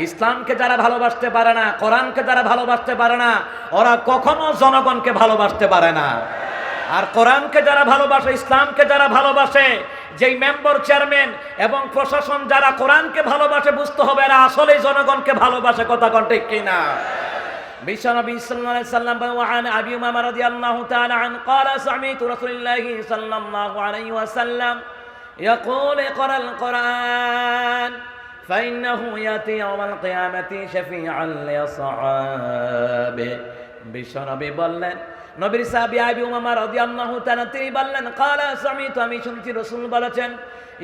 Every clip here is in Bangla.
ইসলামকে যারা ভালোবাসতে পারে না, কোরআনকে যারা ভালোবাসতে পারে না, ওরা কখনো জনগণকে ভালোবাসতে পারে না। আর কোরআনকে যারা ভালোবাসে, ইসলামকে যারা ভালোবাসে, যেই মেম্বার, চেয়ারম্যান এবং প্রশাসন যারা কোরআনকে ভালোবাসে, বুঝতে হবে এরা আসলেই জনগণকে ভালোবাসে। কথা কোন ঠিক কিনা? বিশ্বনবী সাল্লাল্লাহু আলাইহি সাল্লাম ওয়ান আবি উমামা রাদিয়াল্লাহু তাআলা আন ক্বালা সামি'তু রাসূলুল্লাহি সাল্লাল্লাহু আলাইহি ওয়াসাল্লাম ইয়াকুলু ইকরাল কোরআন فإنه يأتي يوم القيامة شفيعا لأصحابه। বিশ্বনবী বললেন, নবীর সাহাবী আবু উমামা রাদিয়াল্লাহু তাআলা তিনি বললেন, ক্বালা সামি'তু, আমি শুনছি রাসূল বলেছেন,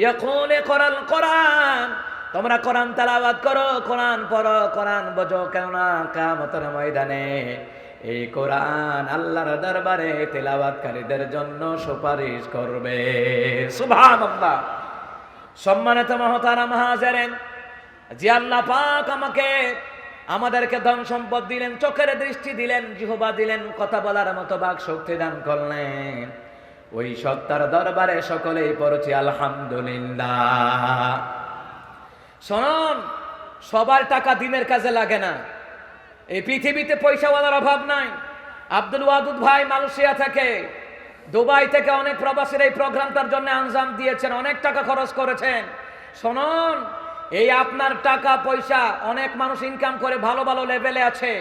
ইয়াকুলু ইকরাল কোরআন, তোমরা কোরআন তেলাওয়াত করো, কোরআন পড়ো, কোরআন বোঝো, কেননা কিয়ামতের ময়দানে এই কোরআন আল্লাহর দরবারে তেলাওয়াতকারীদের জন্য সুপারিশ করবে। সুবহানাল্লাহ। সম্মানিত মহতারাম হাজিরিন, যে আল্লাহ পাক আমাদেরকে ধন সম্পদ দিলেন, চোখের দৃষ্টি দিলেন, জিহ্বা দিলেন, কথা বলার মতো বাক শক্তি দান করলেন, ওই সত্তার দরবারে সকলেই পড়ছি আলহামদুলিল্লাহ। শুনুন, সবার টাকা দিনের কাজে লাগে না। এই পৃথিবীতে পয়সাওয়ালার অভাব নাই। আব্দুল ওয়াদুদ ভাই মালয়েশিয়া থেকে, দুবাই থেকে অনেক প্রবাসীর এই প্রোগ্রামটার জন্য আঞ্জাম দিয়েছেন, অনেক টাকা খরচ করেছেন। শুনুন, এই আপনার টাকা পয়সা অনেক মানুষ ইনকাম করে ভালো ভালো লেভেলে আছে,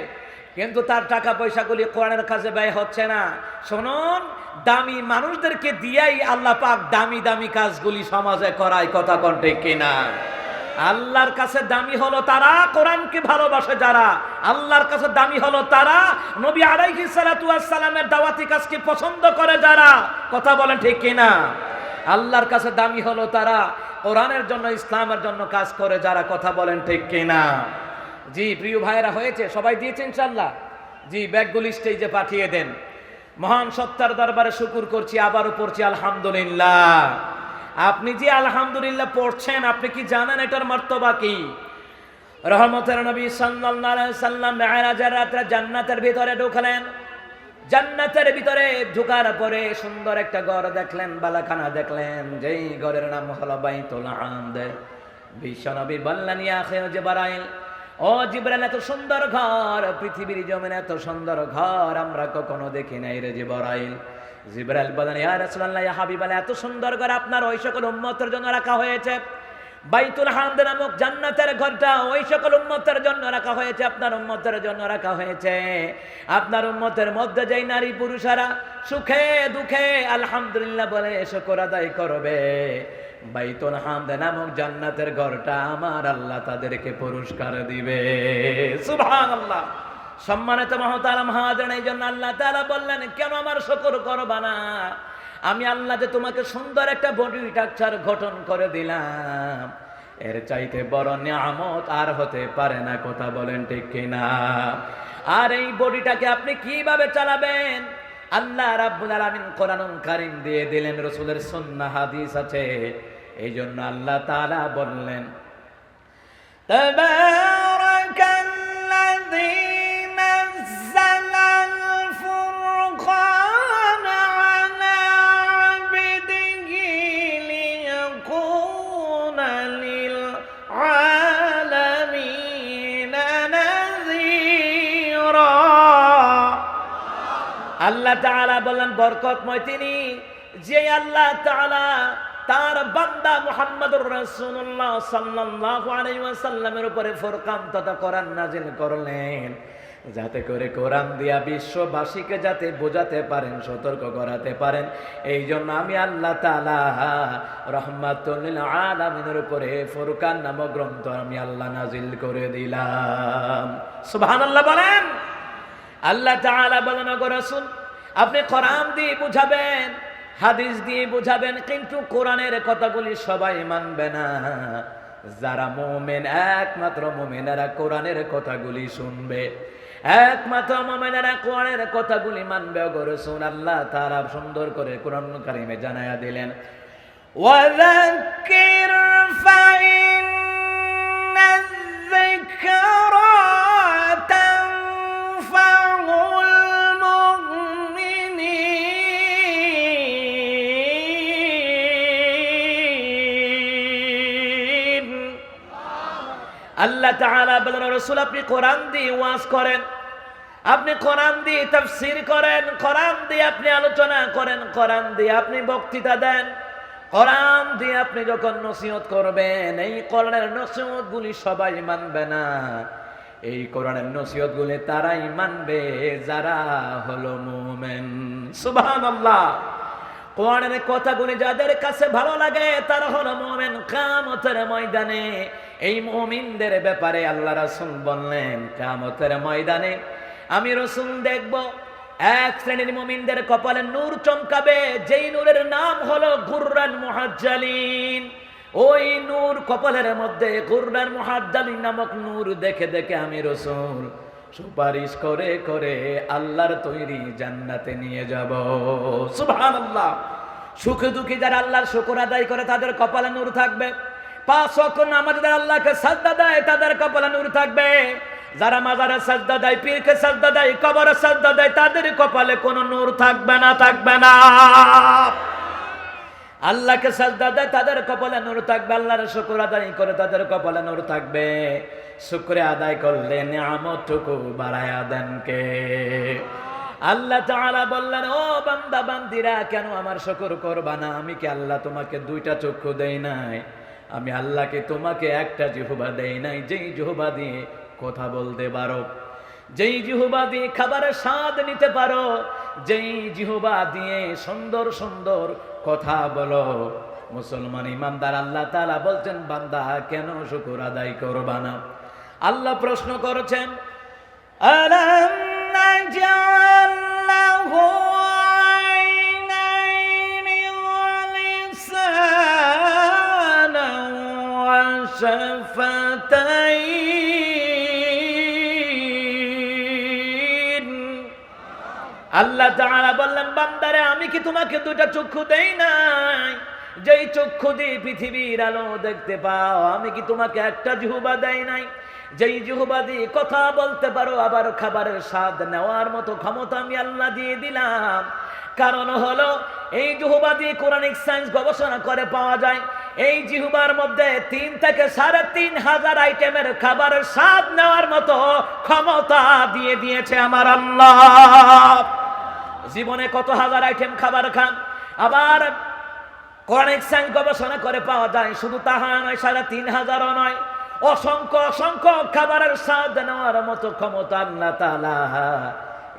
কিন্তু তার টাকা পয়সাগুলি কোরআনের কাজে ব্যয় হচ্ছে না। শুনুন, দামি মানুষদেরকে দিয়েই আল্লাহ পাক দামি দামি কাজগুলি সমাজে করায়। কথা কোন ঠিক কিনা? আল্লাহর কাছে দামি হলো তারা কোরআনকে ভালোবাসে যারা, আল্লাহর কাছে দামি হলো তারা নবী আলাইহিস সালাতু ওয়াস সালামের দাওয়াতি কাজকে পছন্দ করে যারা। কথা বলেন ঠিক কিনা? আল্লাহর কাছে দামি হলো তারা কোরআনের জন্য, ইসলামের জন্য কাজ করে যারা। কথা বলেন ঠিক কিনা? জি প্রিয় ভাইরা, হয়েছে, সবাই দিয়েছে ইনশাআল্লাহ। জি, ব্যাগগুলি স্টেজে পাঠিয়ে দেন। মহান সত্তার দরবারে শুকর করছি, আবারও পড়ছি আলহামদুলিল্লাহ। আপনি যে আলহামদুলিল্লাহ পড়ছেন, আপনি কি জানেন এটার মর্তবা কি? রহমতের নবী সাল্লাল্লাহু আলাইহি সাল্লাম মেরাজের রাতে জান্নাতের ভিতরে ঢুকলেন। জান্নাতের ভিতরে ঢোকার পরে সুন্দর একটা ঘর দেখলেন, বালাখানা দেখলেন, যেই ঘরের নাম হলো বাইতুল হামদ। বিশ্বনবী বললেন, ইয়া আখিও জিবরাইল, ও জিবরাইল, এত সুন্দর ঘর, পৃথিবীর জমিনে এত সুন্দর ঘর আমরা কখনো দেখি নাই রে জিবরাইল। জিবরাইল বলেন, ইয়া রাসূলুল্লাহ, ইয়া হাবিবাল্লাহ, এত সুন্দর ঘর আপনার ওই সকল উম্মতের জন্য রাখা হয়েছে। বাইতুল হামদ নামক জান্নাতের ঘরটা ওই সকল উম্মতের জন্য রাখা হয়েছে, আপনার উম্মতের জন্য রাখা হয়েছে। আপনার উম্মতের মধ্যে যেই নারী পুরুষেরা সুখে দুঃখে আলহামদুলিল্লাহ বলে শুকর আদায় করবে, বাইতুল হামদ নামক জান্নাতের ঘরটা আমার আল্লাহ তাদেরকে পুরস্কার দিবে। সুবহানাল্লাহ। সম্মানিত মহতারাম হাজিরিন, এই জন্য আল্লাহ তাআলা বললেন, কেন আমার শুকর করবা না? আমি আল্লাহ যে তোমাকে সুন্দর একটা বডি স্ট্রাকচার গঠন করে দিলাম, এর চাইতে বড় নিয়ামত আর হতে পারে না। কথা বলেন ঠিক কিনা? আর এই বডিটাকে আপনি কিভাবে চালাবেন? আল্লাহ রাব্বুল আলামিন কোরআনুল কারীম দিয়ে দিলেন, রাসূলের সুন্নাহ হাদিস আছে। এই জন্য আল্লাহ তাআলা বললেন, তাবারাকাল্লাযী নাযালাল ফুরকানা আলা আবদিহি লিয়াকুনা লিল আলামিনা নাযীরা। আল্লাহ তাআলা বলেন, বরকতময় তিনি, যে আল্লাহ তাআলা তার বান্দা মুহাম্মদুর রাসূলুল্লাহ সাল্লাল্লাহু আলাইহি ওয়াসাল্লামের উপরে ফুরকান তথা কোরআন নাযিল করলেন, যাতে করে কোরআন দিয়া বিশ্ববাসীকে যাতে বোঝাতে পারেন, সতর্ক করাতে পারেন। এই জন্য আমি আল্লাহ তাআলা রাহমাতুল লিল আলামিনের উপরে ফুরকান নামক গ্রন্থ আমি আল্লাহ নাযিল করে দিলাম। সুবহানাল্লাহ বলেন। আল্লাহ তাআলা বলেন, ওগো রাসূল, আপনি কোরআন দিয়ে বুঝাবেন, হাদিস দিয়ে বুঝাবেন, কিন্তু কোরআনের কথাগুলি সবাই মানবে না। যারা মুমিন, একমাত্র মুমিনেরা কোরআনের কথাগুলি শুনবে, একমাত্র মুমিনেরা কোরআনের কথাগুলি মানবে। ওগো রাসূল, আল্লাহ তাআলা সুন্দর করে কোরআনুল কারীমে জানায়া দিলেন, ওয়াযাক্কির ফাইন্নায যিকরা তানফাউল মুমিনিন। আল্লাহ তাআলা বলেন রাসূল আপনি কোরআন দিয়ে ওয়াজ করেন, আপনি কোরআন দিয়ে তাফসীর করেন, কোরআন দিয়ে আপনি আলোচনা করেন, কোরআন দিয়ে আপনি বক্তৃতা দেন, কোরআন দিয়ে আপনি যখন নসিহত করবেন, এই কোরআনের নসিহতগুলি সবাই মানবে না, এই কোরআনের নসিহতগুলি তারাই মানবে যারা হলো মুমিন। সুবহানাল্লাহ। কোরআনের কথাগুলি যাদের কাছে ভালো লাগে তারা হলো মুমিন। কিয়ামতের ময়দানে এই মুমিনদের ব্যাপারে আল্লাহ রাসূল বললেন, কিয়ামতের ময়দানে আমি রাসূল দেখব এক শ্রেণীর মুমিনদের কপালে নূর চমকাবে, যেই নূরের নাম হলো গুররান মুহাজ্জালিন। ওই নূর কপালের মধ্যে গুররান মুহাজ্জালিন নামক নূর দেখে দেখে আমি রাসূল সুপারিশ করে করে আল্লাহর তৈরি জান্নাতে নিয়ে যাব। সুবহানাল্লাহ। সুখে দুঃখে যারা আল্লাহর শুকর আদায় করে তাদের কপালে নূর থাকবে। 5 ওয়াক্ত নামাজ যারা আল্লাহকে সাজদা দেয় তাদের কপালে নূর থাকবে। যারা মাজারে সাজদা দেয়, পীরকে সাজদা দেয়, কবরে সাজদা দেয়, তাদের কপালে কোনো নূর থাকবে না, থাকবে না। আল্লাহকে সাজদা দেয় তাদের কপালে নূর থাকবে, আল্লাহর শুকর আদায় করে তাদের কপালে নূর থাকবে। শুকরিয়া আদায় করলে নিয়ামতটুকু বাড়ায়া দেন কে? আল্লাহ তাআলা বললেন, ও বান্দা বান্দিরা, কেন আমার শুকর করবা না? আমি কি আল্লাহ তোমাকে 2টা চক্ষু দেই নাই? আমি আল্লাহকে তোমাকে একটা জিহ্বা দেই নাই, যেই জিহ্বা দিয়ে কথা বলতে পারো, যেই জিহ্বা দিয়ে খাবারের স্বাদ নিতে পারো, যেই জিহ্বা দিয়ে সুন্দর সুন্দর কথা বলো। মুসলমান ইমানদার আল্লাহ তাআলা বলছেন, বান্দা কেন শুকর আদায় করবা না? আল্লাহ প্রশ্ন করেছেন, আলাম নাজআল লাহু আইনাইনি ওয়া লিসানান ওয়া শাফাতাইন। আল্লাহ তাআলা বললেন, বান্দারে আমি কি তোমাকে 2টা চক্ষু দেই নাই? যেই চক্ষু দিয়ে পৃথিবীর আলো দেখতে পাও। আমি কি তোমাকে একটা জিহ্বা দেই নাই? যেই জিহ্বা দিয়ে কথা বলতে পারো, আবার খাবারের স্বাদ নেওয়ার মতো ক্ষমতা আমি আল্লাহ দিয়ে দিলাম। কারণ হলো এই জিহ্বা দিয়ে কোরআনিক সায়েন্স গবেষণা করে পাওয়া যায়, এই জিহ্বার মধ্যে 3 থেকে 3,500 আইটেমের খাবারের স্বাদ নেওয়ার মতো ক্ষমতা দিয়ে দিয়েছে আমার আল্লাহ। জীবনে কত হাজার আইটেম খাবার খান, আবার কোরআনিক সায়েন্স গবেষণা করে পাওয়া যায় শুধু তাহা নয়, 3,500ও নয়, অসংখ্য অসংখ্য খাবারের স্বাদ নেওয়ার মতো ক্ষমতা আল্লাহ তাআলা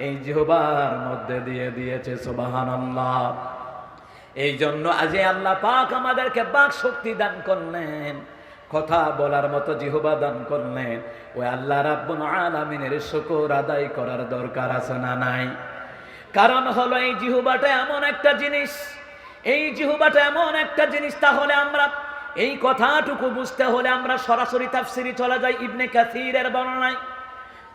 এই জিহ্বার মধ্যে দিয়ে দিয়েছে। সুবহানাল্লাহ। এই জন্য আজ আল্লাহ পাক আমাদেরকে বাক শক্তি দান করলেন, কথা বলার মতো জিহ্বা দান করলেন। ওই আল্লাহ রাব্বুল আলামিনের শুকর আদায় করার দরকার আছে না নাই? কারণ হলো এই জিহ্বাটা এমন একটা জিনিস, এই জিহ্বাটা এমন একটা জিনিস। তাহলে আমরা এই কথাটুকু বুঝতে হলে আমরা সরাসরি তাফসিরে চলে যাই। ইবনে কাসিরের বর্ণনায়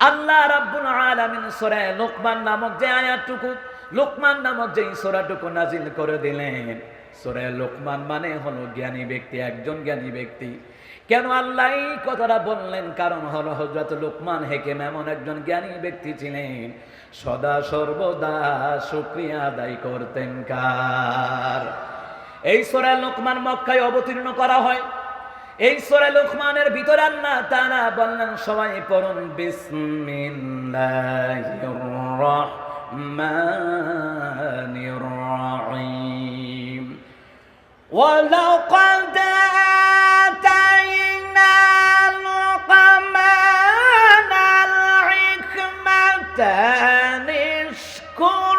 আল্লাহ রাব্বুল আলামিন সূরা লুকমান নামক যে আয়াতটুকু, লুকমান নামক যে সূরাটুকু নাজিল করে দিলেন। সূরা লুকমান মানে হলো জ্ঞানী ব্যক্তি, একজন জ্ঞানী ব্যক্তি। কেন আল্লাহ এই কথাটা বললেন? কারণ হলো হযরত লুকমান হাকিম এমন একজন জ্ঞানী ব্যক্তি ছিলেন, সদা সর্বদা শুকরিয়া আদায় করতেন কার? এই সূরা লুকমান মক্কায় অবতীর্ণ করা হয়। এই সূরা লুকমানের ভিতরে আল্লাহ তাআলা বললেন, সবাই পড়ুন, বিসমিল্লাহির রাহমানির রাহিম। ওয়ালাকাদ আতাইনা লুকমানাল হিকমাতা নিশকুর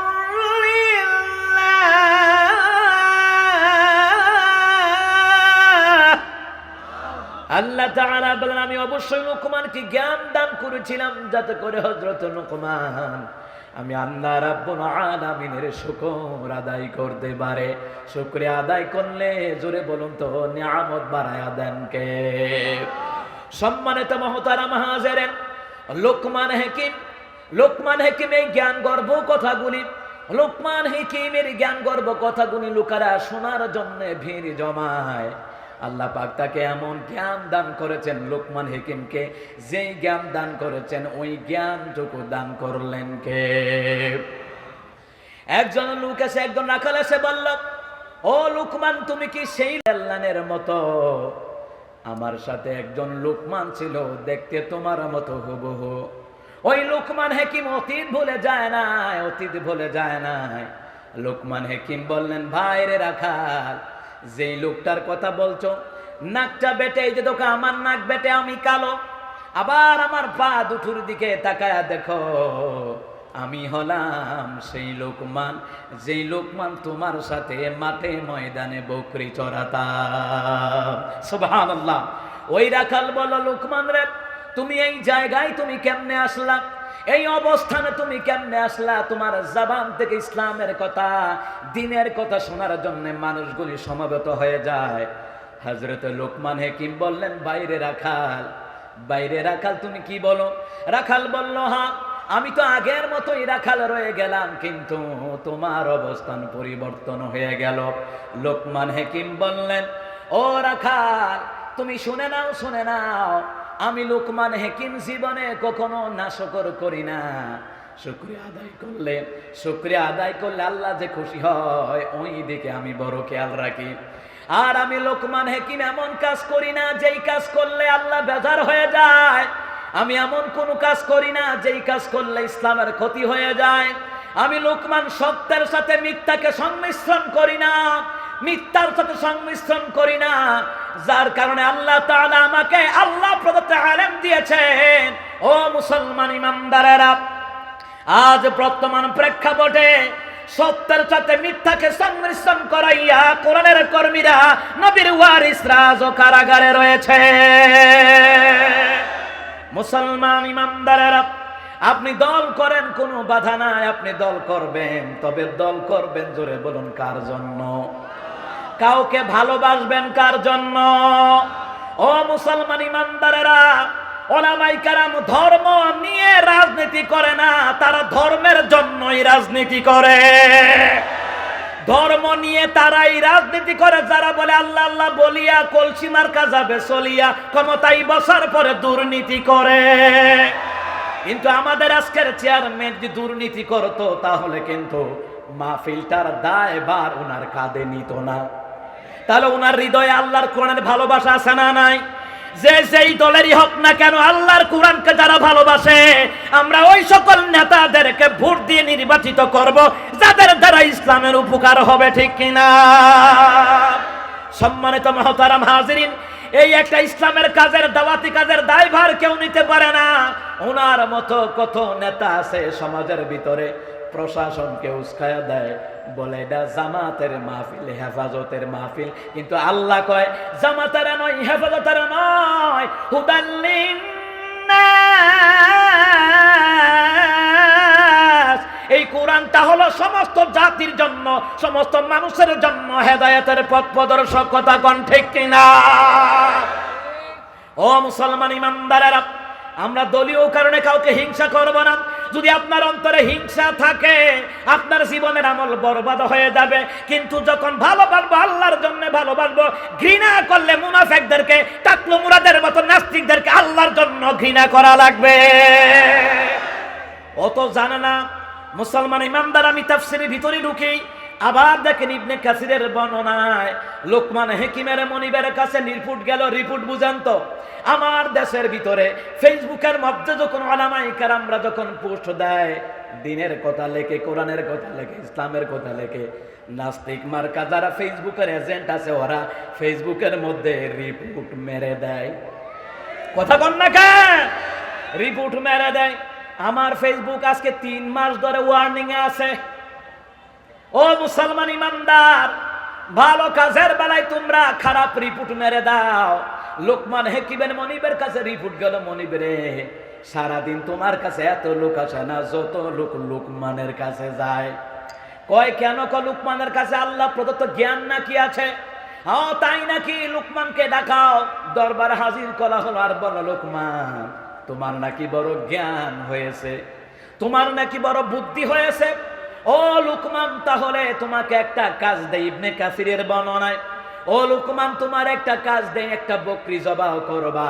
আল্লাহ তাআলা বলেন, আমি অবশ্যই লুকমানকে জ্ঞান দান করেছিলাম যাতে করে হযরত লুকমান আমি আল্লাহ রাব্বুল আলামিনের শুকর আদায় করতে পারে। শুকরিয়া আদায় করলে জোরে বলুন তো নিয়ামত বাড়ায়া দেন কে? সম্মানিত মুহতারাম হাজিরিন, লুকমান হাকিম এই জ্ঞান গর্ব কথাগুলি, লুকমান হাকিমের জ্ঞান গর্ব কথাগুলি লোকেরা শোনার জন্য ভিড় জমায়। আল্লাহ পাক তাকে এমন জ্ঞান দান করেছেন, লুকমান হাকিমকে যেই জ্ঞান দান করেছেন ওই জ্ঞানটুকু দান করলেন কে? একজন লোক এসে, একজন রাখাল এসে বলল, ও লুকমান, তুমি কি সেই আল্লাহর মতো আমার সাথে একজন লোকমান ছিল, দেখতে তোমার মতো হুবহু। ওই লোকমান হাকিম অতীত ভুলে যায় না, অতীত ভুলে যায় না। লোকমান হাকিম বললেন, ভাই রে রাখাল, যেই লোকটার কথা বলছো, নাকটা বেটে, এই যে দেখো আমার নাক বেটে, আমি কালো, আবার আমার পা দুটোর দিকে তাকায়া দেখো, আমি হলাম সেই লোকমান, যেই লোকমান তোমার সাথে মাঠে ময়দানে বকরি চড়াতাম। সুবহানাল্লাহ। ওই রাখাল বলল, লোকমান রে, তুমি এই জায়গায় তুমি কেমনে আসলা, এই অবস্থানে তুমি কেমনে আসলা? তোমার জবান থেকে ইসলামের কথা, দ্বীনের কথা শোনার জন্য মানুষগুলি সমবেত হয়ে যায়। হযরত লোকমান হাকিম বললেন, বাইরে রাখাল, বাইরে রাখাল, তুমি কি বলো? রাখাল বলল, হ্যাঁ, আমি তো আগের মতোই রাখাল রয়ে গেলাম, কিন্তু তোমার অবস্থান পরিবর্তন হয়ে গেল। লোকমান হাকিম বললেন, ও রাখাল, তুমি শুনে নাও, শুনে নাও, আমি লোকমান হাকিম জীবনে কখনো নাশকর করি না। শুকরিয়া আদায় করলে, শুকরিয়া আদায় করলে আল্লাহ যে খুশি হয়, ওই দিকে আমি বড় খেয়াল রাখি। আর আমি লোকমান হাকিম এমন কাজ করি না যেই কাজ করলে আল্লাহ বেজার হয়ে যায়। আমি এমন কোন কাজ করি না যেই কাজ করলে ইসলামের ক্ষতি হয়ে যায়। আমি লোকমান সত্যের সাথে মিথ্যাকে সংমিশ্রণ করি না, মিথ্যার সাথে সংমিশ্রণ করি না, যার কারণে আল্লাহ তাআলা আমাকে আল্লাহ প্রদত্ত ইলম দিয়েছেন। ও মুসলমান ইমানদারেরা, আজ বর্তমান প্রেক্ষাপটে সত্যের সাথে মিথ্যাকে সংমিশ্রণ করাইয়া কোরআনের কর্মীরা, নবীর ওয়ারিসরা আজও কারাগারে রয়েছে। মুসলমান ইমানদারেরা, আপনি দল করেন, কোনো বাধা নাই, আপনি দল করবেন, তবে দল করবেন, জোরে বলুন, কার জন্য? কাউকে ভালোবাসবেন কার জন্য? ও মুসলমান ইমানদারেরা, ওলামায়ে কেরাম ধর্ম নিয়ে রাজনীতি করে না, তারা ধর্মের জন্যই রাজনীতি করে। ধর্ম নিয়ে তারাই রাজনীতি করে যারা বলে আল্লাহ আল্লাহ বলিয়া কলসি মার্কা যাবে চলিয়া, ক্ষমতায় বসার পরে দুর্নীতি করে। কিন্তু আমাদের আজকের চেয়ারম্যান যদি দুর্নীতি করতো, তাহলে কিন্তু মাহফিলটার দায়ভার ওনার কাঁধে নিত না। তাহলে ওনার হৃদয়ে আল্লাহর কোরআনের ভালোবাসা আছে না নাই? যে যেই দলেরই হোক না কেন, আল্লাহর কোরআনকে যারা ভালোবাসে, আমরা ওই সকল নেতাদেরকে ভোট দিয়ে নির্বাচিত করব, যাদের দ্বারা ইসলামের উপকার হবে, ঠিক কিনা? সম্মানিত মুহতারাম হাজিরিন, এই একটা ইসলামের কাজের, দাওয়াতি কাজের দায়ভার কেউ নিতে পারে না। ওনার মতো কত নেতা আছে সমাজের ভিতরে, প্রশাসনকে উস্কায়া দেয়, বলে এটা জামাতের মাহফিল, হেফাজতের মাহফিল, কিন্তু আল্লাহ কয় জামাতের নয়, হেফাজতের নয়, হুদাল্লিন্নাস। এই কোরআনটা হলো সমস্ত জাতির জন্য, সমস্ত মানুষের জন্য হেদায়েতের পথ প্রদর্শক। কথা কোন ঠিক কিনা? ও মুসলমান ইমানদারেরা, আমরা দলীয় কারণে কাউকে হিংসা করব না। যদি আপনার অন্তরে হিংসা থাকে, আপনার জীবনের আমল বরবাদ হয়ে যাবে। কিন্তু যখন ভালোবাসবো, আল্লাহর জন্য ভালোবাসবো। ঘৃণা করলে মুনাফিকদেরকে, টাকলু মুরাদের মতো নাস্তিকদেরকে আল্লাহর জন্য ঘৃণা করা লাগবে। অত জানে না মুসলমান ইমানদার। আমি তাফসীরের ভিতরে ঢুকি, আবার দেখেন ইবনে কাসিরের বর্ণনায় লোকমান হাকিমের মনিবের কাছে রিপোর্ট গেল। রিপোর্ট বুঝেন তো, আমার দেশের ভিতরে ফেসবুকের মধ্যে যখন উলামায়ে কেরামরা যখন পোস্ট দেয়, দ্বীনের কথা লেখে, কোরআনের কথা লেখে, ইসলামের কথা লেখে, নাস্তিক মার্কা যারা ফেসবুকের এজেন্ট আছে, ওরা ফেসবুকের মধ্যে রিপোর্ট মেরে দেয়। কথা কন না কেন? রিপোর্ট মেরে দেয়। আমার ফেসবুক আজকে 3 মাস ধরে ওয়ার্নিং এ আছে। ও মুসলমান ইমানদার, ভালো কাজের বেলায় তোমরা খারাপ রিপোর্ট মেরে দাও। লোকমান হাকিমের মনিবের কাছে রিপোর্ট গেল, মনিবরে সারাদিন তোমার কাছে এত লোক আসে না যত লোক লোকমানের কাছে যায়। কয় কেন? লোকমানের কাছে আল্লাহ প্রদত্ত জ্ঞান নাকি আছে? তাই নাকি? লোকমানকে দেখাও, দরবারে হাজির করা হলো, আর বলো লোকমান, তোমার নাকি বড় জ্ঞান হয়েছে, তোমার নাকি বড় বুদ্ধি হয়েছে। ও লোকমান, তাহলে তোমাকে একটা কাজ দেই। ইবনে কাসিরের বর্ণনায়, ও লোকমান, তোমার একটা কাজ দেই, একটা বকরি জবাই করবা,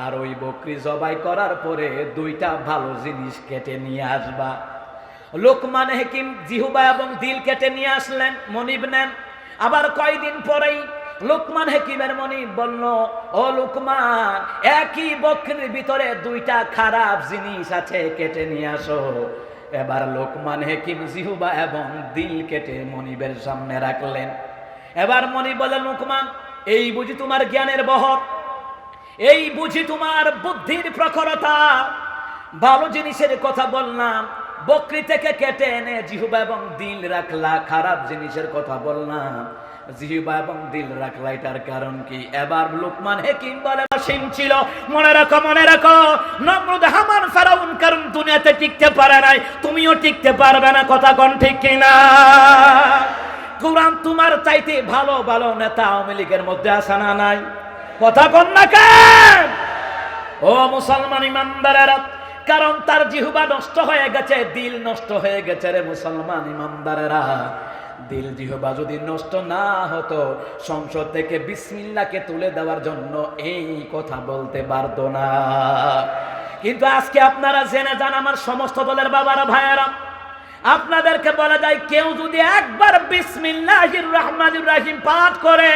আর ওই বকরি জবাই করার পরে 2টা ভালো জিনিস কেটে নিয়ে আসবা। লোকমান হাকিম জিহুবা এবং দিল কেটে নিয়ে আসলেন, মনিব নেন। আবার কয়দিন পরেই লোকমান হাকিমের মনি বলল, ও লোকমান, একই বকরির ভিতরে দুইটা খারাপ জিনিস আছে, কেটে নিয়ে আসো। এবার লোকমান হাকিম জিহ্বা এবং দিল কেটে মনিবের সামনে রাখলেন। এবার মনি বলে, লোকমান, এই বুঝি তোমার জ্ঞানের বহর, এই বুঝি তোমার বুদ্ধির প্রখরতা। ভালো জিনিসের কথা বললাম, বকরি থেকে কেটে এনে জিহ্বা এবং দিল রাখলা, খারাপ জিনিসের কথা বললাম, জিহ্বা এবং দিল রাখলা, এটার কারণ কি? এবার লোকমান হাকিম বলে, সীম ছিল, মনে রাখো নমরুদ, হামান, ফেরাউন কারণ দুনিয়াতে টিকতে পারে নাই, তুমিও টিকতে পারবে না। কথা কোন ঠিক কিনা? কোরআন তোমার চাইতে ভালো ভালো নেতা আওয়ামী লীগের মধ্যে আছে না নাই? কথা কোন না কেন? ও মুসলমান ইমানদারেরা, কারণ তার জিহ্বা নষ্ট হয়ে গেছে, দিল নষ্ট হয়ে গেছে। রে মুসলমান ইমানদারেরা, দিল জিহ্বা যদি নষ্ট না হতো, সংসদ থেকে বিসমিল্লাহকে তুলে দেওয়ার জন্য এই কথা বলতে পারতো না। কিন্তু আজকে আপনারা জেনে যান, আমার সমস্ত দলের বাবারা, ভাইয়েরা, আপনাদেরকে বলা যায়, কেউ যদি একবার বিসমিল্লাহির রহমানির রহিম পাঠ করে,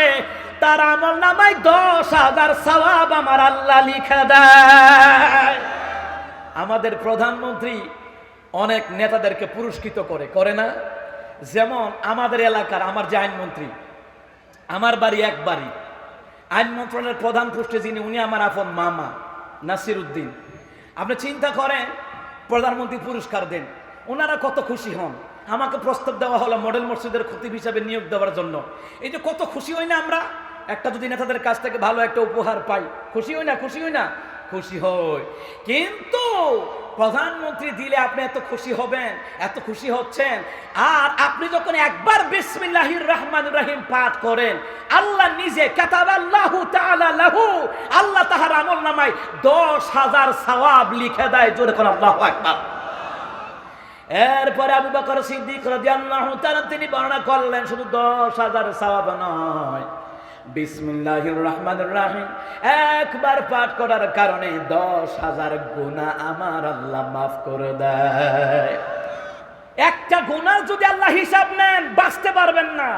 তার আমল নামায় 10,000 সওয়াব আমার আল্লাহ লিখে দেয়। আমাদের প্রধানমন্ত্রী অনেক নেতাদেরকে পুরস্কৃত করে না? যেমন আমাদের এলাকার আমার যে আইনমন্ত্রী, আমার বাড়ি এক বাড়ি, আইন মন্ত্রণালয়ের প্রধান পোস্টে যিনি, উনি আমার আপন মামা নাসির উদ্দিন। আপনি চিন্তা করেন, প্রধানমন্ত্রী পুরস্কার দেন, ওনারা কত খুশি হন। আমাকে প্রস্তাব দেওয়া হলো মডেল মসজিদের খতিব হিসাবে নিয়োগ দেওয়ার জন্য। এই যে কত খুশি হই না আমরা, একটা যদি নেতাদের কাছ থেকে ভালো একটা উপহার পাই, খুশি হই না? খুশি হই না? খুশি হই। কিন্তু প্রধানমন্ত্রী দিলে আপনি এত খুশি হবেন, এত খুশি হচ্ছেন, আর আপনি যখন একবার বিসমিল্লাহির রহমানির রহিম পাঠ করেন, আল্লাহ নিজে কাতাবাল্লাহু তাআলা লাহু, আল্লাহ তাহার আমলনামায় 10,000 সওয়াব লিখে দেয়। জোরে কোন আল্লাহু আকবার। এরপরে আবু বকর সিদ্দিক রাদিয়াল্লাহু তাআলা তিনি বর্ণনা করলেন, শুধু 10,000 সওয়াব নয়, বিসমিল্লাহির রহমানির রহিম একবার পাঠ করার কারণে 10,000 গুনাহ আমার আল্লাহ মাফ করে দেয়। একটা গুনার যদি আল্লাহ হিসাব নেন, বাঁচতে পারবেন না।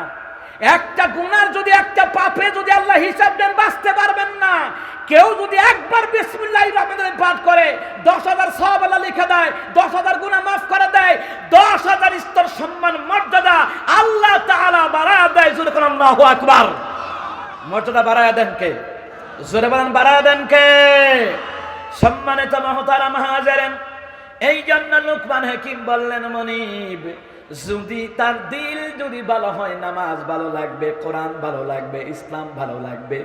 একটা গুনার যদি, একটা পাপে যদি আল্লাহ হিসাব নেন, বাঁচতে পারবেন না। কেউ যদি একবার বিসমিল্লাহির রহমানির রহিম পাঠ করে, 10,000 সওয়াব আল্লাহ লিখে দেয়, 10,000 গুনাহ মাফ করে দেয়, 10,000 স্তর সম্মান মর্যাদা আল্লাহ তাআলা বাড়ায় দেয়। জোরে বলেন আল্লাহু আকবার। মর্যাদা বাড়ায় দেন কে? জোরে বলেন, বাড়ায় দেন কে? সম্মানিত মুহতারাম হাজিরিন, এই জন্য লোকমান হাকিম বললেন, মনিব, যদি তার দিল যদি ভালো হয়, নামাজ ভালো লাগবে, কোরআন ভালো লাগবে, ইসলাম ভালো লাগবে।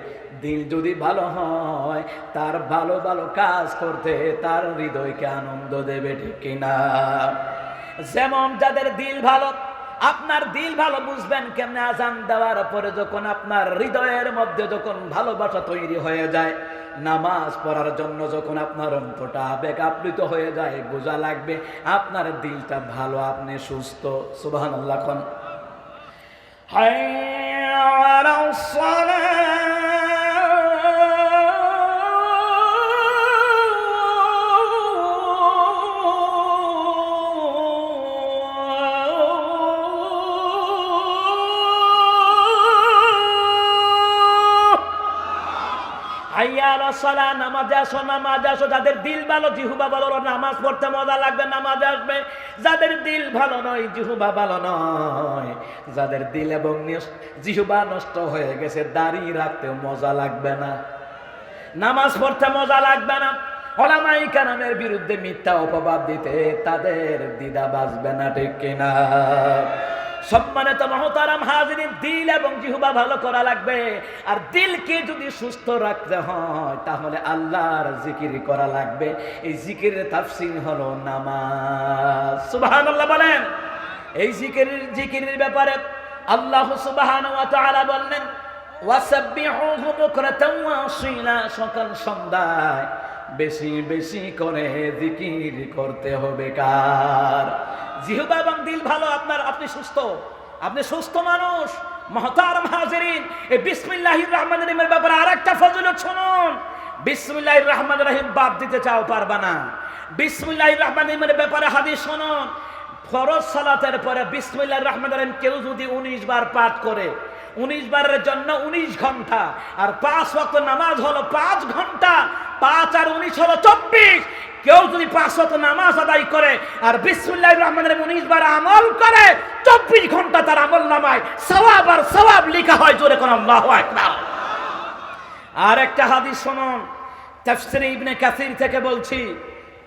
দিল যদি ভালো হয়, তার ভালো ভালো কাজ করতে তার হৃদয়কে আনন্দ দেবে, ঠিক কিনা? যেমন যাদের দিল ভালো, আপনার দিল ভালো বুঝবেন কেমনে? আজান দেওয়ার পরে যখন আপনার হৃদয়ের মধ্যে যখন ভালোবাসা তৈরি হয়ে যায়, নামাজ পড়ার জন্য যখন আপনার অন্তরটা আবেগ আপ্লুত হয়ে যায়, বোঝা লাগবে আপনার দিলটা ভালো, আপনি সুস্থ। সুবহানাল্লাহ। কোন হাইয়া আলাস সালাহ, নামাজে আসো, নামাজে আসো। যাদের দিল ভালো, জিহ্বা ভালো, নামাজ পড়তে মজা লাগবে, নামাজে আসবে। যাদের দিল ভালো নয়, জিহ্বা ভালো নয়, যাদের দিল এবং জিহ্বা নষ্ট হয়ে গেছে, দাঁড়িয়ে রাখতে মজা লাগবে না, নামাজ পড়তে মজা লাগবে না, উলামায়ে কেরামের বিরুদ্ধে মিথ্যা অপবাদ দিতে তাদের দ্বিধা বাজবে না, ঠিক কিনা? সম্মানিত মুহতারাম হাজিরিন, দিল এবং জিহ্বা ভালো করা লাগবে। আর দিলকে যদি সুস্থ রাখতে হয়, তাহলে আল্লাহর জিকির করা লাগবে। এই জিকিরের তাফসীর হলো নামাজ। সুবহানাল্লাহ বলেন। এই জিকিরের ব্যাপারে আল্লাহ সুবহানাহু ওয়া তাআলা বললেন, ওয়াসাব্বিহুহু বুকরাতাও ওয়া আসীলা, সকাল সন্ধ্যায় বেশি বেশি করে জিকির করতে হবে। কার? জিহ্বা এবং দিল ভালো, আপনি সুস্থ, আপনি সুস্থ মানুষ। মুহতারাম হাজিরিন, এই বিসমিল্লাহির রহমানির রহিমের ব্যাপারে আরেকটা ফজিলত শুনুন। বিসমিল্লাহির রহমানির রহিম বাদ দিতে চাও, পারবা না। বিসমিল্লাহির রহমানির রহিমের ব্যাপারে হাদিস শুনুন। ফরজ সালাতের পরে বিসমিল্লাহির রহমানির রহিম কেউ যদি 19 বার পাঠ করে, 19 বারের জন্য 19 ঘন্টা, আর 5 ওয়াক্ত নামাজ হলো 5 ঘন্টা, 5 আর 19 হলো 24। কেউ যদি 5 ওয়াক্ত নামাজ আদায় করে আর বিসমিল্লাহির রহমানির রহিম 19 বার আমল করে, 24 ঘন্টা তার আমল নামায় সওয়াব আর সওয়াব লেখা হয়। জোরে কোন আল্লাহু আকবার। আর একটা হাদিস শুনুন, তাফসীর ইবনে কাসির থেকে বলছি,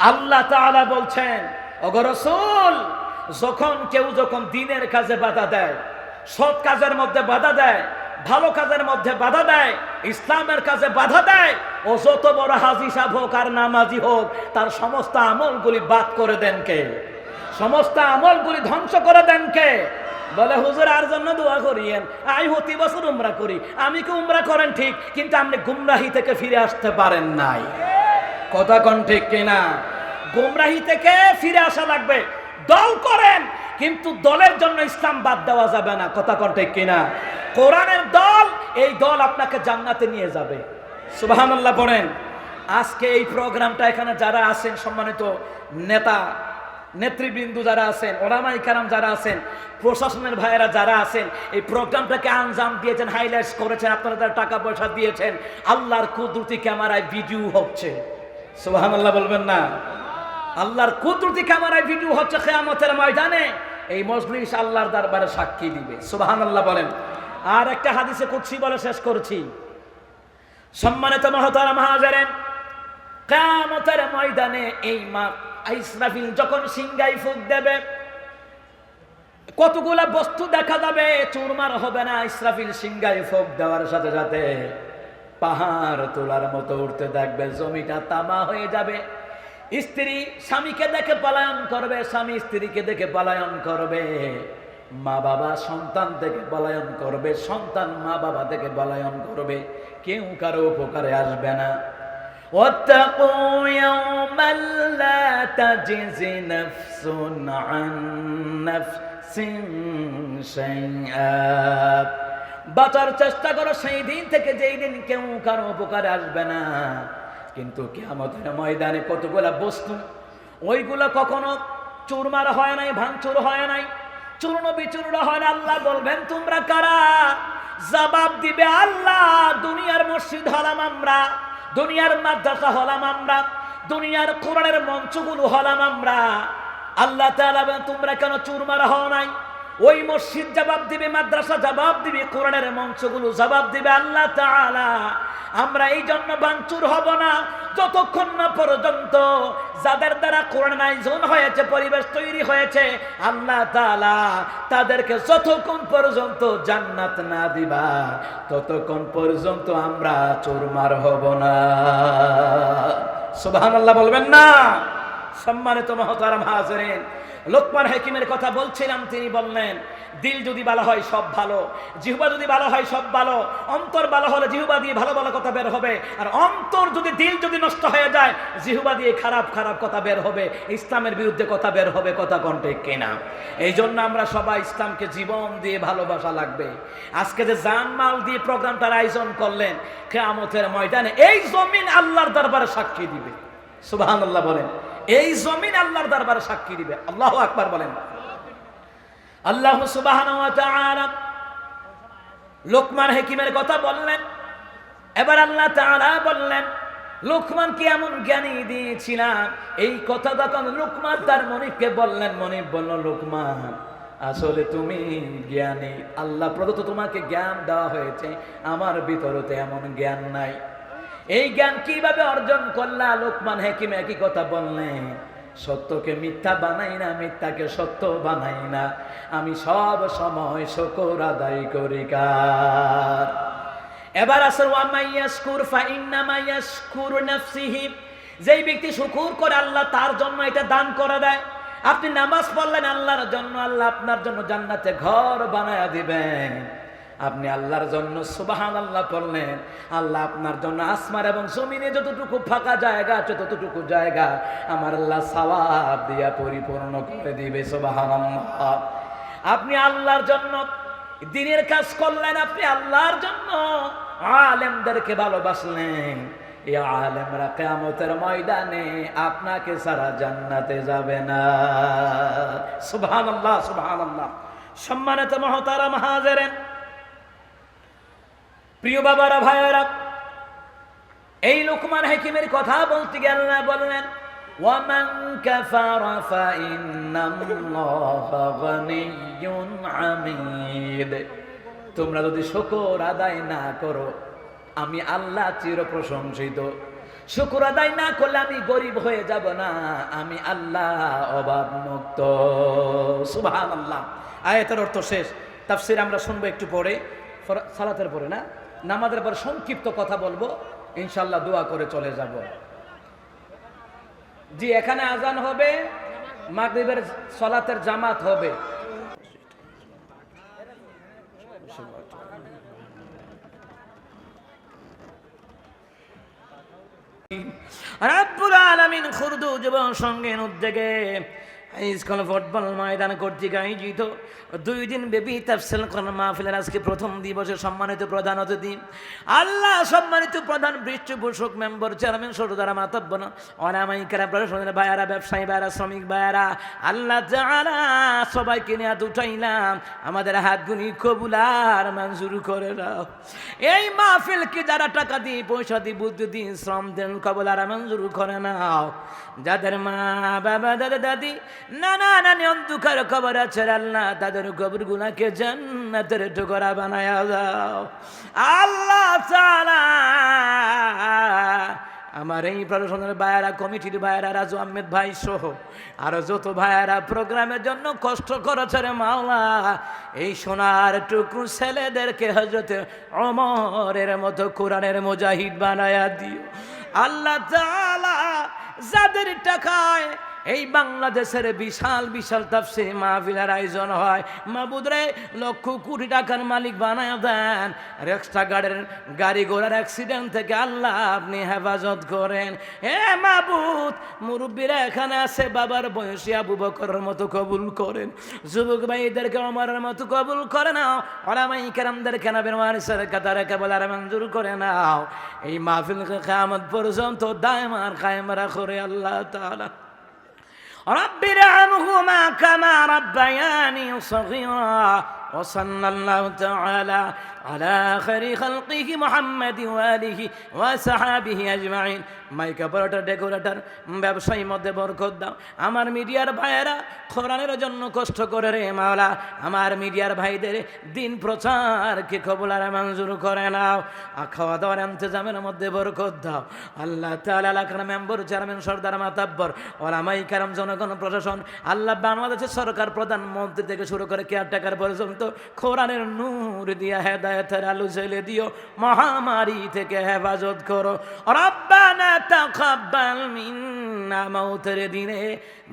আল্লাহ তাআলা বলছেন, ওগো রাসূল, যখন দ্বীনের কাজে বাধা দেয়, সৎ কাজের মধ্যে বাধা দেয়, ভালো কাজের মধ্যে বাধা দেয়, ইসলামের কাজে বাধা দেয়, ও যত বড় হাজী সাহেব হোক আর নামাজি হোক, তার সমস্ত আমলগুলি বাদ করে দেন কে? সমস্ত আমলগুলি ধ্বংস করে দেন কে? বলে হুজুর আর জন্য দোয়া করিয়েন, আমি প্রতি বছর উমরা করি। আমি কি উমরা করেন ঠিক, কিন্তু আপনি গুমরাহি থেকে ফিরে আসতে পারেন নাই। কথা কোন ঠিক কিনা? গুমরাহি থেকে ফিরে আসা লাগবে। দল করেন, কিন্তু দলের জন্য ইসলাম বাদ দেওয়া যাবে না। কথা কোন ঠিক কিনা? কোরআনের দল, এই দল আপনাকে জান্নাতে নিয়ে যাবে। সুবহানাল্লাহ পড়েন। আজকে এই প্রোগ্রামটা এখানে যারা আছেন, সম্মানিত নেতা নেতৃবৃন্দ যারা আছেন, ওলামায়ে কেরাম যারা আছেন, প্রশাসনের ভাইয়েরা যারা আছেন, এই প্রোগ্রামটাকে আঞ্জাম দিয়েছেন, হাইলাইটস করেছেন, আপনারা যারা টাকা পয়সা দিয়েছেন, আল্লাহর কুদরতি ক্যামেরায় ভিডিও হচ্ছে। সুবহানাল্লাহ বলবেন না? আল্লাহর কুদরতি ক্যামেরায় ভিডিও হচ্ছে। কিয়ামতের ময়দানে এই মজলিস আল্লাহর দরবারে সাক্ষী দিবে। সুবহানাল্লাহ বলেন। আর একটা হাদিসে কুদসি বলে শেষ করছি, সম্মানিত মুহতারাম হাজিরিন, কিয়ামতের ময়দানে এই ইসরাফিল যখন সিংহায় ফুঁক দেবে, কতগুলা বস্তু দেখা যাবে, চুরমার হবে না। ইসরাফিল সিংহায় ফুঁক দেওয়ার সাথে সাথে পাহাড় তোলার মতো উঠতে থাকবে, জমিটা তামা হয়ে যাবে। স্ত্রী স্বামীকে দেখে পলায়ন করবে, স্বামী স্ত্রীকে দেখে পলায়ন করবে, মা বাবা সন্তান থেকে পলায়ন করবে, সন্তান মা বাবা থেকে পলায়ন করবে, কেউ কারো উপকারে আসবে না। واتقوا يوما لا تجزي نفس عن نفس شيئا। বাঁচার চেষ্টা করো সেই দিন থেকে, যেই দিন কেউ কারো উপকারে আসবে না। কিন্তু কিয়ামতের ময়দানে কতগুলা বস্তু, ওইগুলা কখনো চুরমার হয় নাই, ভাঙচুর হয় নাই, চূর্ণ বিচূর্ণ হয় না। আল্লাহ বলবেন, তোমরা কারা? জবাব দিবে আল্লাহ, দুনিয়ার মসজিদ হলাম আমরা, দুনিয়ার মাদ্রাসা হলাম আমরা, দুনিয়ার কোরআনের মঞ্চগুলো হলাম আমরা। আল্লাহ তাআলা বলেন, তোমরা কেন চুরমার হও নাই? ওই মসজিদ জবাব দিবে, মাদ্রাসা জবাব দিবে, কোরআনের মঞ্চগুলো জবাব দিবে আল্লাহ তাআলা। আমরা এই জন্য ভাঙচুর হব না যতক্ষণ না পর্যন্ত যাদের দ্বারা কোরআন আয়োজন হয়েছে, পরিবেশ তৈরি হয়েছে, আল্লাহ তাআলা তাদেরকে যতক্ষণ পর্যন্ত জান্নাত না দিবা, ততক্ষণ পর্যন্ত আমরা চুরমার হব না। সুবহানাল্লাহ বলবেন না? সম্মানিত মুহতারাম হাজিরিন, লোকমান হাকিমের কথা বলছিলাম, তিনি বললেন, দিল যদি ভালো হয় সব ভালো, জিহ্বা যদি ভালো হয় সব ভালো, অন্তর ভালো হলে জিহ্বা দিয়ে ভালো ভালো কথা বের হবে, আর অন্তর যদি, দিল যদি নষ্ট হয়ে যায়, জিহ্বা দিয়ে খারাপ খারাপ কথা বের হবে, ইসলামের বিরুদ্ধে কথা বের হবে। কথা কোন ঠিক কিনা? এই জন্য আমরা সবাই ইসলামকে জীবন দিয়ে ভালোবাসা লাগবে। আজকে যে জানমাল দিয়ে প্রোগ্রামটার আয়োজন করলেন, কিয়ামতের ময়দানে এই জমিন আল্লাহর দরবারে সাক্ষী দিবে। সুবহানাল্লাহ বলেন। এই জমিন আল্লাহর দরবারে সাক্ষী দিবে। আল্লাহু আকবার বলেন। আল্লাহ সুবহানাহু ওয়া তাআলা লোকমান হাকিমের কথা বললেন। এবার আল্লাহ তাআলা বললেন, লোকমানকে এমন জ্ঞানী দিয়েছিলাম। এই কথা যখন লোকমান তার মনিবকে বললেন, মনিব বলল, লোকমান, আসলে তুমি জ্ঞানী, আল্লাহ প্রদত্ত তোমাকে জ্ঞান দেওয়া হয়েছে, আমার ভিতরে তো এমন জ্ঞান নাই। এই জ্ঞান কিভাবে অর্জন করলা? লোকমান হাকিম একই কথা বললেন, সত্যকে মিথ্যা বানাই না, মিথ্যাকে সত্য বানাই না, আমি সব সময় শুকর আদায় করি কার? এবার আসল ওয়া মাইয়াশকুর ফাইন্নামা ইয়াশকুরু নাফসিহি, যেই ব্যক্তি শুকর করে আল্লাহ তার জন্য এটা দান করে দেয়। আপনি নামাজ পড়লেন আল্লাহর জন্য, আল্লাহ আপনার জন্য জান্নাতে ঘর বানায়া দিবেন। আপনি আল্লাহর জন্য সুবহানাল্লাহ পড়লেন, আল্লাহ আপনার জন্য আসমান এবং জমিনে যতটুকু ফাঁকা জায়গা আছে ততটুকু জায়গা আমার আল্লাহ সওয়াব দিয়া পরিপূর্ণ করে দিবে। সুবহানাল্লাহ। আপনি আল্লাহর জন্য দ্বীনের কাজ করলেন, আপনি আল্লাহর জন্য আলেমদেরকে ভালোবাসলেন, এই আলেমরা কিয়ামতের ময়দানে আপনাকে ছাড়া জান্নাতে যাবে না। সুবহানাল্লাহ, সুবহানাল্লাহ। সম্মানিত মুহতারাম হাজিরিন, প্রিয় বাবারা, ভাইয়েরা, এই লোকমান হাকিমের কথা বলতে গিয়ে আল্লাহ বললেন, ওয়ামান কাফারা ফাইন্নাল্লাহা গানিয়্যুন হামিদ। তোমরা যদি শুকর আদায় না করো, আমি আল্লাহ চির প্রশংসিত। শুকর আদায় না করলে আমি গরিব হয়ে যাব না, আমি আল্লাহ অভাব মুক্ত। সুবহানাল্লাহ। আয়াতের অর্থ শেষ। তাফসীর আমরা শুনবো একটু পরে, সালাতের পরে না, নামাজের পরে সংক্ষিপ্ত কথা বলবো, ইনশাআল্লাহ দোয়া করে চলে যাব। জি, এখানে আজান হবে, মাগরিবের সালাতের জামাত হবে। রাব্বুল আলামিন খুরদু যুব সংঘের উদ্যোগে স্কুল ফুটবল ময়দান কর্তৃক আয়োজিত 2 দিন ব্যাপী তাফসীর কোরআন মাহফিলের আজকে প্রথম দিবসে সম্মানিত প্রধান অতিথি, আল্লাহ সম্মানিত প্রধান পৃষ্ঠপোষক মেম্বার চেয়ারম্যান সরদারা মাতাব্বর ওলামাই কেরাম প্রশাসনের ভাইয়ারা, ব্যবসায়ী ভাইয়ারা, শ্রমিক ভাইয়ারা, আল্লাহ তাআলা সবাইকে নিয়ে উঠাইলাম, আমাদের হাত গুনি কবুল আর মঞ্জুর করে নাও। এই মাহফিলকে যারা টাকা দিয়ে, পয়সা দিয়ে, বুদ্ধি দিয়ে, শ্রম দেন, কবুল আর মঞ্জুর করে নাও। যাদের মা বাবা, দাদা দাদি, নানা নানি অন্ধকার কবর আছে, আল্লাহ তাদের কবর গুনাকে জান্নাতের টুকরা বানায়া দাও। আল্লাহ তাআলা আমার এই প্রশাসনের ভাইয়ারা, কমিটির ভাইয়ারা, রাজু আহমেদ ভাই সহ আরো যত ভাইয়ারা প্রোগ্রামের জন্য কষ্ট করেছে রে মাওলা, এই সোনার টুকরো ছেলেদেরকে হযরতে ওমরের মতো কোরআনের মুজাহিদ বানায়া দিও। আল্লাহ তাআলা যাদের টাকায় এই বাংলাদেশের বিশাল বিশাল তাফসীর মাহফিলের আয়োজন হয়, মাবুদ রে লক্ষ কোটি টাকার মালিক বানায় দেন। রাস্তাঘাটের গাড়ি ঘোড়ার অ্যাক্সিডেন্ট থেকে আল্লাহ আপনি হেফাজত করেন। হে মাবুদ, মুরব্বীরা এখানে আছে, বাবার বয়সী আবু বকরের মতো কবুল করেন, যুবক ভাইদেরকে ওমরের মতো কবুল করে নাও, ওলামায়ে কেরামদেরকে নবীর ওয়ারিসের কাতারে কেবল আর মঞ্জুর করে নাও। এই মাহফিলকে কিয়ামত পর্যন্ত দায়মান কায়েম রাখো রে আল্লাহ তাআলা। رب ارحمهما كما ربياني صغيرا وصلى الله تعالى على خير خلقه محمد وآله وصحابه أجمعين। মাইক অপারেটর, ডেকোরেটর, ব্যবসায়ী মধ্যে বরকত দাও। আমার মিডিয়ার ভাইয়েরা কোরআনের জন্য কষ্ট করে রে মাওলা, আমার মিডিয়ার ভাইদের দিন প্রচারকে কবুল আর মঞ্জুর করে নাও। খাওয়া দাওয়ার ইন্তজামের মধ্যে বরকত দাও। আল্লাহ তাআলা এলাকার মেম্বার, চেয়ারম্যান, সরদার মাতাব্বর, ওলামাই কেরাম, জনগণ, প্রশাসন, আল্লাহ বাংলাদেশের সরকার, প্রধানমন্ত্রী থেকে শুরু করে কেয়ারটেকার পর্যন্ত কোরআনের নূর দিয়া হেদায়েতের আলো জ্বেলে দিও, মহামারী থেকে হেফাজত করো। রব্বানা তাকাব্বাল মিন্না, মৌতের দিনে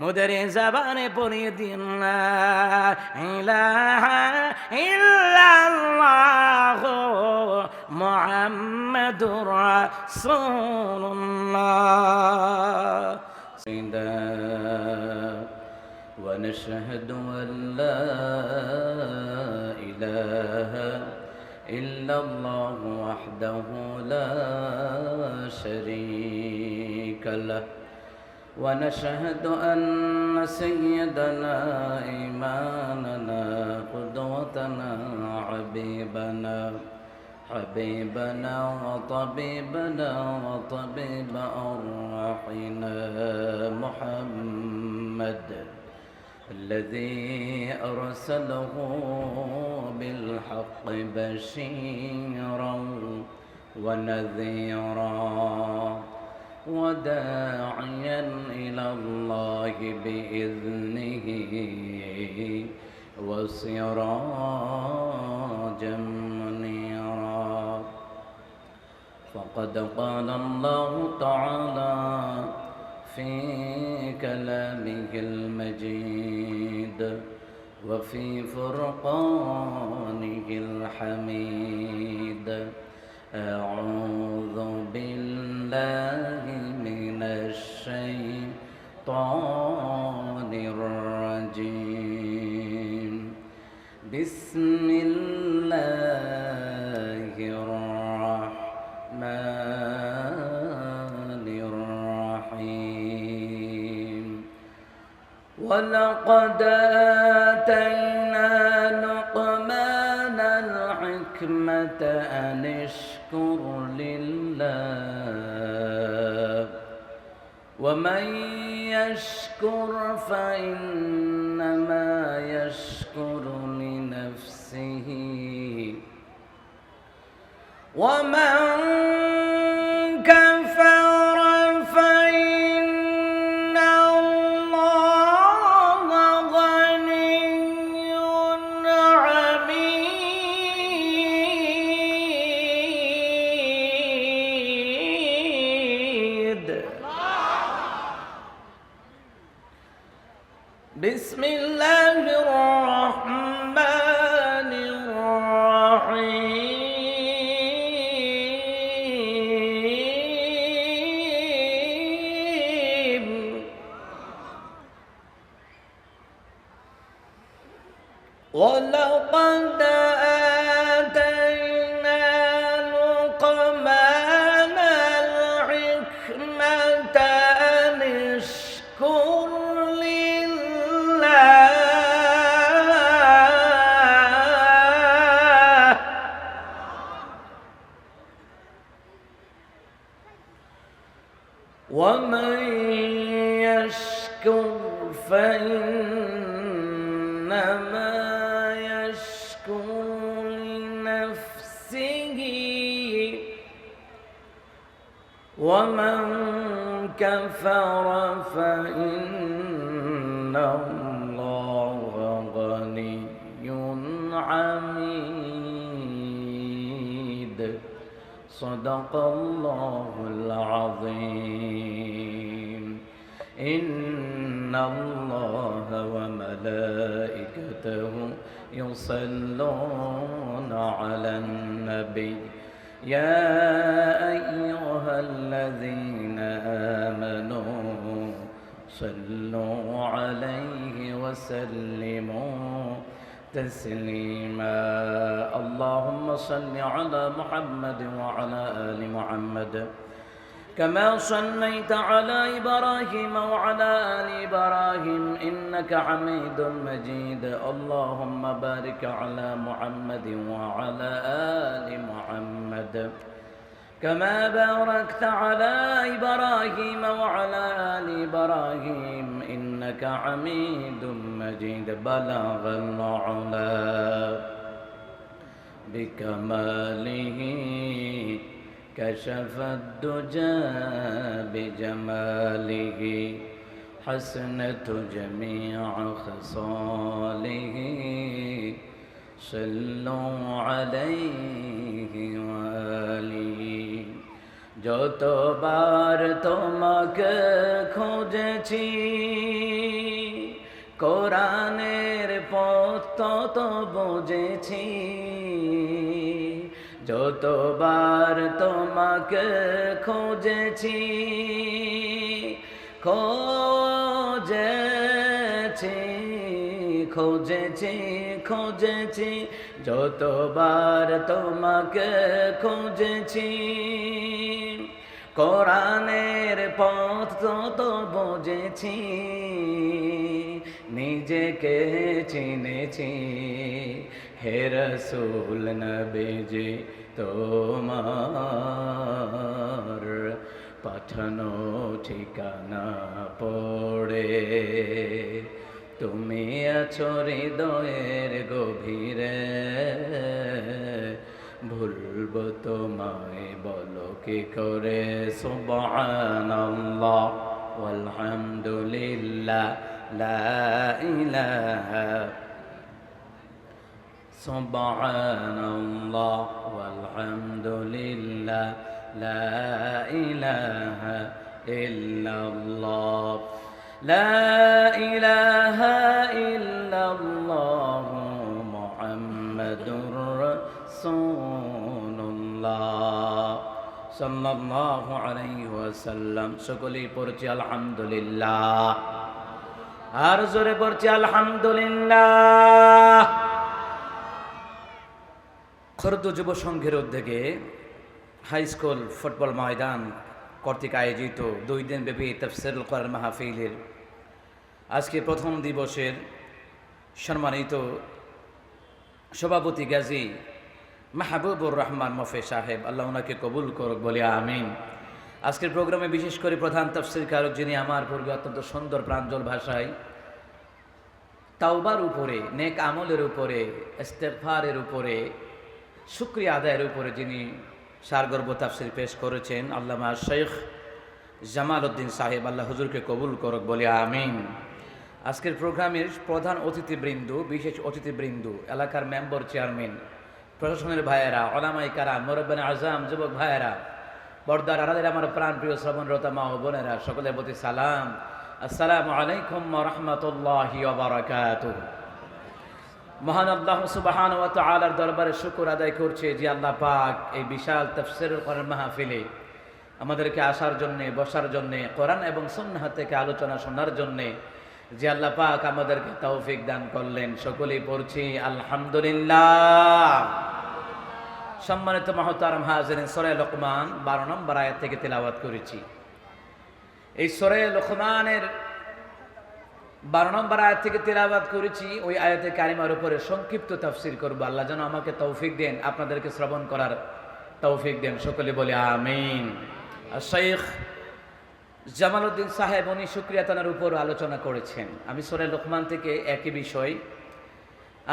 মোদের জবানে পড়িয়ে দিন লা ইলাহা ইল্লাল্লাহ মুহাম্মাদুর রাসূলুল্লাহ। ونشهد أن لا إله إلا الله وحده لا شريك له، ونشهد أن سيدنا إمامنا قدوتنا حبيبنا وطبيبنا وطبيب أرواحنا محمد الذي أرسله بالحق بشيرا ونذيرا وداعيا إلى الله بإذنه وسراجا منيرا. فقد قال الله تعالى في كلامه المجيد وفي فرقانه الحميد: أعوذ بالله من الشيطان الرجيم. بسم الله الرحمن الرحيم. ولقد آتينا لقمان الحكمة الحكمة أن اشكر لله ومن يشكر فإنما يشكر لنفسه ومن كفر فإن الله غني حميد. بسم الله الرحمن الرحيم. ولقد آتينا لقمان الحكمة أن اشكر لله ومن يشكر فإنما يشكر لنفسه ومن كفر فإن الله غني حميد. صدق الله العظيم. إن الله وملائكته يصلون على النبي يا أيها الذين آمنوا صلوا عليه وسلموا تسليما. اللهم صل على محمد وعلى آل محمد كما صليت على إبراهيم وعلى آل إبراهيم إنك حميد مجيد. اللهم بارك على محمد وعلى آل محمد كما باركت على إبراهيم وعلى آل إبراهيم إنك حميد مجيد. بلغ العلا بكماله كشف الدجى بجماله حسنت جميع خصاله صلوا عليه وآله. যতবার তোমাকে খুঁজেছি কোরআনের পথ তত বুঝেছি যতবার তোমাকে খুঁজেছি খুঁজেছি খুঁজেছি খুঁজেছি যতবার তোমাকে খুঁজেছি কোরআনের পথ তত বুঝেছি নিজেকে চিনেছি হে রাসূল নবীজি তোমার পাঠানো ঠিকানা পড়ে তুমি আছো হৃদয়ের গভীরে ভুলব তোমায় বলো কি করে। সুবহানাল্লাহ ওয়ালহামদুলিল্লাহ লা ইলাহা সুবহানাল্লাহ ওয়ালহামদুলিল্লাহ লা ইলাহা ইল্লাল্লাহ লা ইলাহা ইল্লাল্লাহ মুহাম্মাদুর রাসূলুল্লাহ সাল্লাল্লাহু আলাইহি ওয়াসাল্লাম। সকলেই পড়ছি আলহামদুলিল্লাহ, আর জোরে পড়ছি আলহামদুলিল্লাহ। খর্দ যুব সংঘের উদ্যোগে হাই স্কুল ফুটবল ময়দান কর্তৃক আয়োজিত 2 দিনব্যাপী তাফসীরুল কোরআন মাহফিলের আজকে প্রথম দিবসের সম্মানিত সভাপতি গাজী মাহবুবুর রহমান মফে সাহেব, আল্লাহ ওনাকে কবুল করুক বলে আমিন। আজকের প্রোগ্রামে বিশেষ করে প্রধান তাফসীর কারক, যিনি আমার পূর্বে অত্যন্ত সুন্দর প্রাঞ্জল ভাষায় তাওবার উপরে, নেক আমলের উপরে, ইস্তেগফারের উপরে, শুকরিয়া আদায়ের উপরে যিনি সারগর্ব তাফসীর পেশ করেছেন, আল্লামা শেখ জামাল উদ্দিন সাহেব, আল্লাহ হুজুরকে কবুল করুক বলে আমিন। আজকের প্রোগ্রামের প্রধান অতিথিবৃন্দ, বিশেষ অতিথিবৃন্দ, এলাকার মেম্বার, চেয়ারম্যান, প্রশাসনের ভাইয়েরা, ওলামায়ে কেরাম, মুরব্বিয়ানে আযম, যুবক ভাইয়েরা, পর্দার আড়ালের আমার প্রাণপ্রিয় শ্রবণরত মা ও বোনেরা, সকলের প্রতি সালাম। আসসালামু আলাইকুম ওয়া রাহমাতুল্লাহি ওয়া বারাকাতুহু। মহান আল্লাহ সুবহানাহু ওয়া তাআলার দরবারে শুকর আদায় করছে যে আল্লাহ পাক এই বিশাল তাফসীরুল কোরআন মাহফিলে আমাদেরকে আসার জন্যে, বসার জন্যে, কোরআন এবং সুন্নাহ থেকে আলোচনা শোনার জন্যে যে আল্লাহ পাক আমাদেরকে তৌফিক দান করলেন। সকলেই পড়ছি আলহামদুলিল্লাহ। সম্মানিত মুহতারাম হাজিরিন, সূরা লোকমান 12 নম্বর আয়াত থেকে তেলাওয়াত করেছি। এই সূরা লোকমানের 12 নম্বর আয়াত থেকে তেলাওয়াত করেছি। ওই আয়াতে কারিমার উপরে সংক্ষিপ্ত তাফসীর করব। আল্লাহ যেন আমাকে তৌফিক দেন, আপনাদেরকে শ্রবণ করার তৌফিক দেন। সকলে বলে আমিন। আর শেখ জামাল উদ্দিন সাহেব উনি শুকরিয়া তানার উপর আলোচনা করেছেন। আমি সূরা লোকমান থেকে একই বিষয়,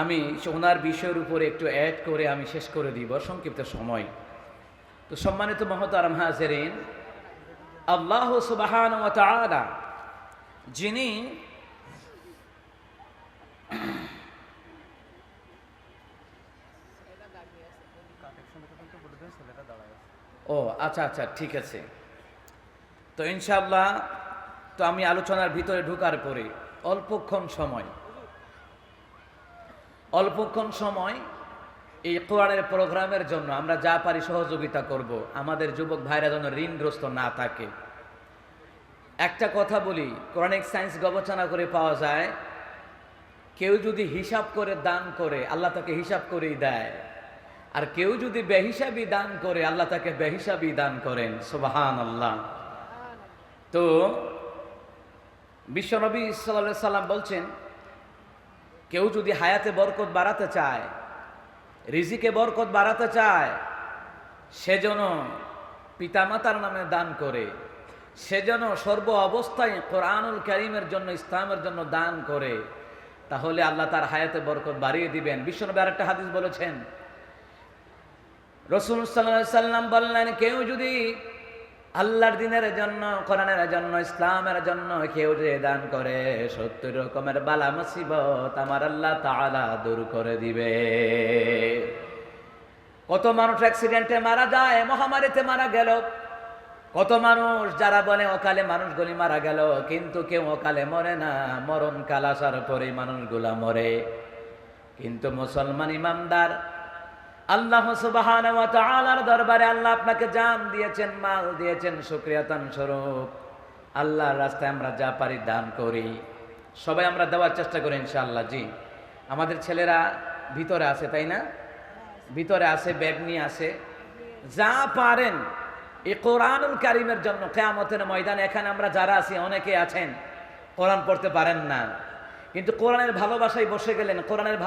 আমি ওনার বিষয়ের উপরে একটু অ্যাড করে আমি শেষ করে দিব সংক্ষিপ্ত সময়। তো সম্মানিত মুহতারাম হাজিরিন, আল্লাহ সুবহানাহু ওয়া তাআলা যিনি আচ্ছা ঠিক আছে। তো ইনশাআল্লাহ, তো আমি আলোচনার ভিতরে ঢোকার পরে অল্পক্ষণ সময় এই কোরআনের প্রোগ্রামের জন্য আমরা যা পারি সহযোগিতা করব, আমাদের যুবক ভাইরা যেন ঋণগ্রস্ত না থাকে। একটা কথা বলি, কোরআনিক সায়েন্স গবেষণা করে পাওয়া যায়, কেউ যদি হিসাব করে দান করে আল্লাহ তাকে হিসাব করেই দেয়, আর কেউ যদি বেহিসাবি দান করে আল্লাহ তাকে বেহিসাবি দান করেন। সুবহানাল্লাহ। তো বিশ্বনবী সাল্লাল্লাহু আলাইহি সাল্লাম বলছেন, কেউ যদি হায়াতে বরকত বাড়াতে চায়, রিজিকে বরকত বাড়াতে চায়, সেজন্য পিতামাতার নামে দান করে, সেজন্য সর্ব অবস্থায় কোরআনুল কারীমের জন্য, ইসলামের জন্য দান করে, তাহলে আল্লাহ তার হায়াতে বরকত বাড়িয়ে দিবেন। বিশ্বনবী আরেকটা হাদিস বলেছেন, রাসূল সাল্লাল্লাহু আলাইহি সাল্লাম বললেন, কেউ যদি আল্লাহর দ্বীনের জন্য, কোরআনের জন্য, ইসলামের জন্য কেউ যে দান করে, 70 রকমের বালা মুসিবত আমার আল্লাহ তাআলা দূর করে দিবে। কত মানুষ অ্যাক্সিডেন্টে মারা যায়, মহামারীতে মারা গেল, কত মানুষ যারা বলে অকালে মানুষগুলি মারা গেল, কিন্তু কেউ অকালে মরে না, মরণকাল আসার পরে মানুষগুলা মরে। কিন্তু মুসলমান ইমানদার আল্লাহ সুবহানাহু ওয়া তাআলার দরবারে আল্লাহ আপনাকে জান দিয়েছেন, মাল দিয়েছেন, শুকরিয়াতান স্বরূপ আল্লাহর রাস্তায় আমরা যা পারি দান করি। সবাই আমরা দেওয়ার চেষ্টা করি ইনশাআল্লাহ। জি, আমাদের ছেলেরা ভিতরে আছে, তাই না? ভিতরে আছে, ব্যাগ নিয়ে আছে। যা পারেন এই কোরআনুল কারীমের জন্য, কিয়ামতের ময়দানে এখানে আমরা যারা আছি অনেকে আছেন কোরআন পড়তে পারেন না, কিন্তু কোরআনের ভালোবাসায় বসে গেলেন, কোরআনের